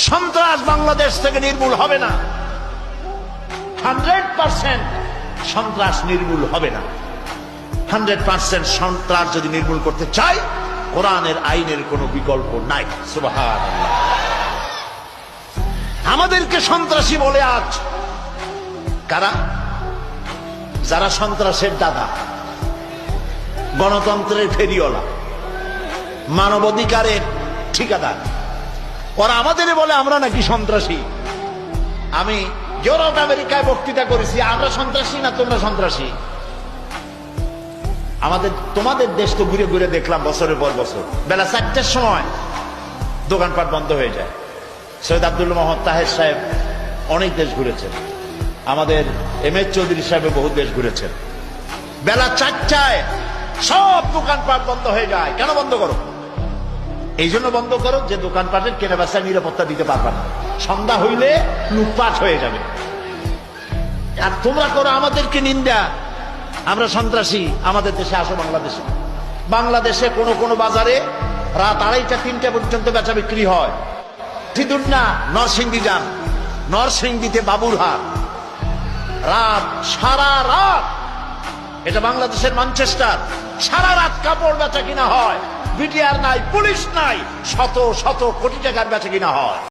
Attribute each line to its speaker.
Speaker 1: সন্ত্রাস বাংলাদেশ থেকে নির্মূল হবে না। 100% সন্ত্রাস নির্মূল হবে না। 100% সন্ত্রাস যদি নির্মূল করতে চাই, কোরআনের আইনের কোনো বিকল্প নাই। সুবহানাল্লাহ। আমাদেরকে সন্ত্রাসী বলে আজ কারা? যারা সন্ত্রাসের দাদা, গণতন্ত্রের ফেরিওয়ালা, মানবাধিকারের ঠিকাদার, ওরা আমাদের বলে আমরা নাকি সন্ত্রাসী। আমি ইউরোপ আমেরিকায় বক্তৃতা করেছি, আমরা সন্ত্রাসী না তোমরা সন্ত্রাসী? তোমাদের দেশ তো ঘুরে ঘুরে দেখলাম বছরের পর বছর বেলা 4টার সময় দোকানপাট বন্ধ হয়ে যায়। সৈয়দ আব্দুল মোহাম্মদ তাহের সাহেব অনেক দেশ ঘুরেছেন, আমাদের এম.এস. চৌধুরী সাহেব বহু দেশ ঘুরেছেন। বেলা 4টায় সব দোকানপাট বন্ধ হয়ে যায়। কেন বন্ধ করো? এই জন্য বন্ধ করো যে দোকানপাটের কেনাবেচা নিরাপত্তা দিতে পারবে না, সন্ধ্যা হইলে লুটপাট হয়ে যাবে। আর তোমরা করো আমাদেরকে নিন্দা, আমরা সন্ত্রাসী। আমাদের দেশে আসো, বাংলাদেশে কোন কোন বাজারে রাত 2:30-3টা পর্যন্ত বেচা বিক্রি হয়। ঠিক না? নরসিংদী যান, নরসিংদীতে বাবুরহাট, রাত সারা রাত, এটা বাংলাদেশের ম্যানচেস্টার, সারা রাত কাপড় বেচা কিনা হয়। বিটিআর নাই, পুলিশ নাই, শত শত কোটি টাকার বেচা কিনা হয়।